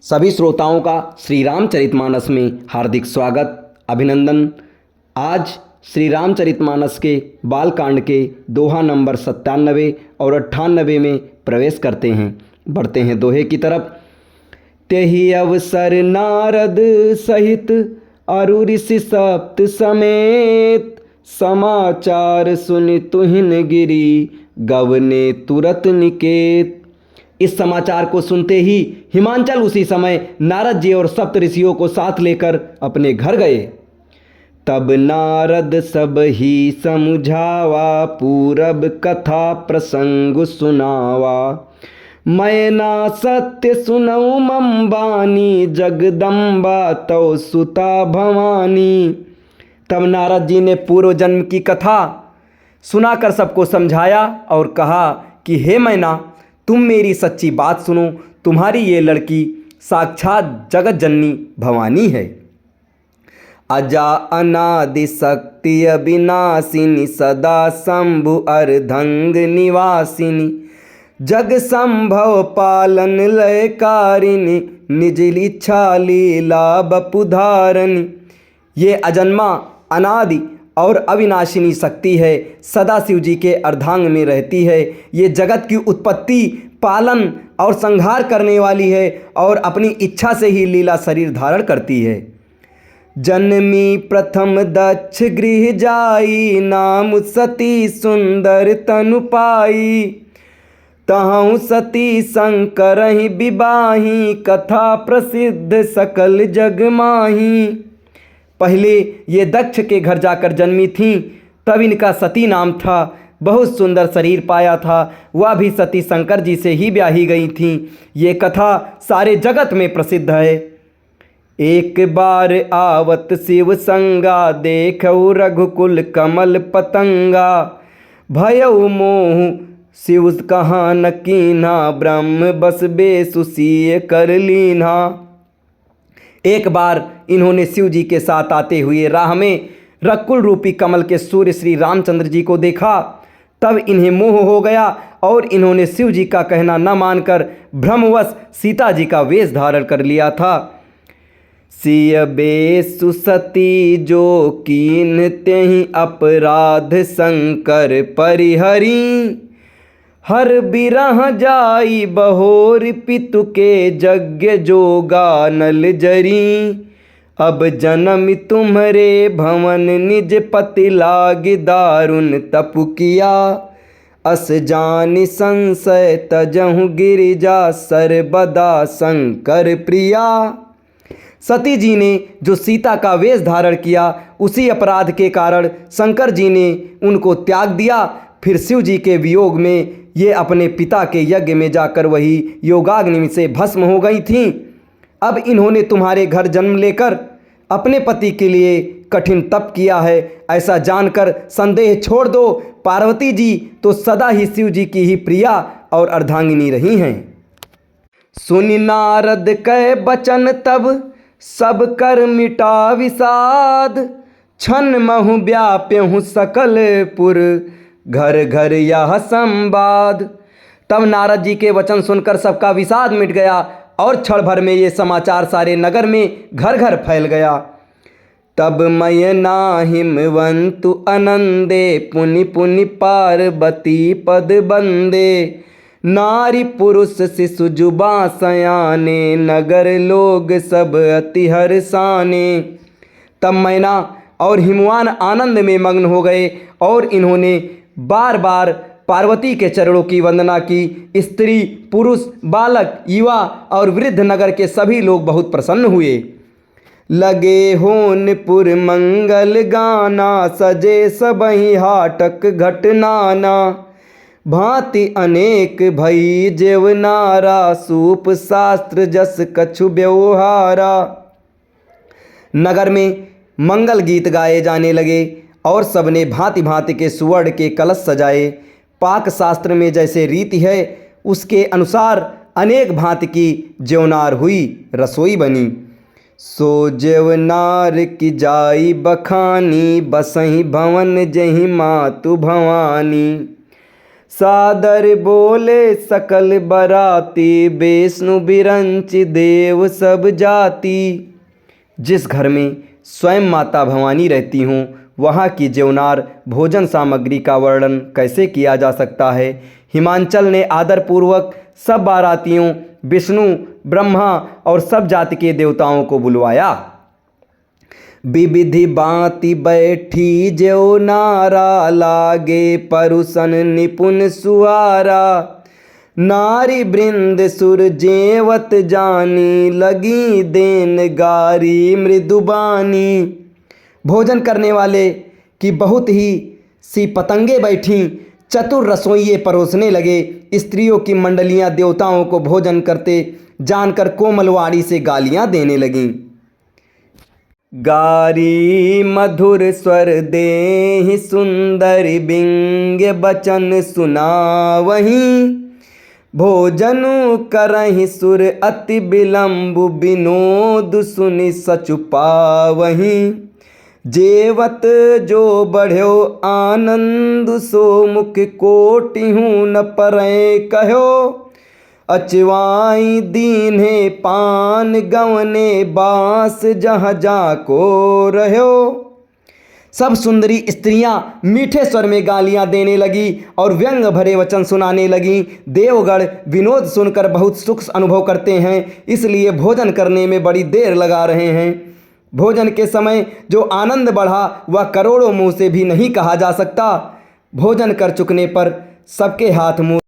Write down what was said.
सभी श्रोताओं का श्री रामचरितमानस में हार्दिक स्वागत अभिनंदन। आज श्री रामचरितमानस के बालकांड के दोहा नंबर 97 और 98 में प्रवेश करते हैं। बढ़ते हैं दोहे की तरफ। तेहि अवसर नारद सहित अरु ऋषि सप्त समेत, समाचार सुनि तुहिन गिरी गवने तुरत निकेत। इस समाचार को सुनते ही हिमांचल उसी समय नारद जी और सप्त ऋषियों को साथ लेकर अपने घर गए। तब नारद सब ही समझावा, पूरब कथा प्रसंग सुनावा। मैं ना सत्य सुनऊ मम बानी, जगदम्बा तौ सुता भवानी। तब नारद जी ने पूर्व जन्म की कथा सुनाकर सबको समझाया और कहा कि हे मैना, तुम मेरी सच्ची बात सुनो। तुम्हारी ये लड़की साक्षात जगत जननी भवानी है। अजा अनादि शक्ति अविनाशिनी, सदा शंभु अर्धंग निवासिनी। जग संभव पालन लयकारिणी, निज इच्छा लीला बपुधारणी। ये अजन्मा अनादि और अविनाशिनी शक्ति है, सदा शिव जी के अर्धांग में रहती है। ये जगत की उत्पत्ति, पालन और संहार करने वाली है और अपनी इच्छा से ही लीला शरीर धारण करती है। जन्मी प्रथम दक्ष गृह जाई, नाम सती सुंदर तनु पाई। तहु सती शंकर ही विबाही, कथा प्रसिद्ध सकल जग माही। पहले ये दक्ष के घर जाकर जन्मी थीं, तब इनका सती नाम था। बहुत सुंदर शरीर पाया था, वह भी सती शंकर जी से ही ब्याही गई थीं। ये कथा सारे जगत में प्रसिद्ध है। एक बार आवत शिव संगा, देखऊ रघुकुल कमल पतंगा। भयऊ मोह शिव कहाँ न कीन्हा, ब्रह्म बस बेसुसीय कर लीन्हा। एक बार इन्होंने शिव जी के साथ आते हुए राह में रकुल रूपी कमल के सूर्य श्री रामचंद्र जी को देखा। तब इन्हें मोह हो गया और इन्होंने शिव जी का कहना न मानकर भ्रमवश सीता जी का वेश धारण कर लिया था। सिय बेसु सती जो कीन तेहि, अपराध शंकर परिहरी। हर बिरह जाई बहोर, पितु के यज्ञ जोगा नल जरी। अब जन्म तुम्हरे भवन, निज पति लाग दारुण तपु किया। अस जानि संशय तजहु गिरिजा, सर्वदा शंकर प्रिया। सती जी ने जो सीता का वेश धारण किया, उसी अपराध के कारण शंकर जी ने उनको त्याग दिया। फिर शिव जी के वियोग में ये अपने पिता के यज्ञ में जाकर वही योगाग्नि से भस्म हो गई थीं। अब इन्होंने तुम्हारे घर जन्म लेकर अपने पति के लिए कठिन तप किया है, ऐसा जानकर संदेह छोड़ दो। पार्वती जी तो सदा ही शिव जी की ही प्रिया और अर्धांगिनी रही हैं। सुनि नारद कह बचन तब, सब कर मिटा विषाद। छन महु व्याप्यहु सकल पुर, घर घर यह संवाद। तब नारद जी के वचन सुनकर सबका विषाद मिट गया और क्षण भर में ये समाचार सारे नगर में घर घर फैल गया। तब मय नाहिमवंतु आनंदे, पुनि पुनि पार्वती पद बंदे। नारी पुरुष शिशु जुबा सयाने, नगर लोग सब अति हर्षाने। तब मैना और हिमवान आनंद में मग्न हो गए और इन्होंने बार बार पार्वती के चरणों की वंदना की। स्त्री पुरुष बालक युवा और वृद्ध नगर के सभी लोग बहुत प्रसन्न हुए। लगे होनपुर मंगल गाना, सजे सबहि हाटक घटनाना। भांति अनेक भई जेवनारा, सूप शास्त्र जस कछु व्यवहारा। नगर में मंगल गीत गाए जाने लगे और सबने भांति भांति के सुवर्ण के कलश सजाए। पाक शास्त्र में जैसे रीति है उसके अनुसार अनेक भांति की ज्योनार हुई, रसोई बनी। सो ज्योनार की जाई बखानी, बसही भवन जही मातु भवानी। सादर बोले सकल बराती, विष्णु बिरंच देव सब जाति। जिस घर में स्वयं माता भवानी रहती हों, वहाँ की ज्योनार भोजन सामग्री का वर्णन कैसे किया जा सकता है। हिमांचल ने आदरपूर्वक सब बारातियों, विष्णु, ब्रह्मा और सब जाति के देवताओं को बुलवाया। विविधि बाति बैठी ज्योनारा, लागे परुसन निपुण सुआरा। नारी वृंद सुर जेवत जानी, लगी देन गारी मृदुबानी। भोजन करने वाले की बहुत ही सी पतंगे बैठीं, चतुर रसोइये परोसने लगे। स्त्रियों की मंडलियां देवताओं को भोजन करते जानकर कोमलवाणी से गालियां देने लगीं। गारी मधुर स्वर देहि, सुंदर बिंग बचन सुनावहीं। भोजनु करहि सुर अति विलंब, विनोद सुनि सचु पावहीं। जेवत जो बढ़्यो आनंद, सो मुख कोटिहूँ न परै कहो। अचवाई दीन्हे पान, गवने बास जहाँ जाको रह्यो। सब सुंदरी स्त्रियां मीठे स्वर में गालियां देने लगी और व्यंग भरे वचन सुनाने लगी। देवगण विनोद सुनकर बहुत सुख अनुभव करते हैं, इसलिए भोजन करने में बड़ी देर लगा रहे हैं। भोजन के समय जो आनंद बढ़ा वह करोड़ों मुंह से भी नहीं कहा जा सकता। भोजन कर चुकने पर सबके हाथ मुंह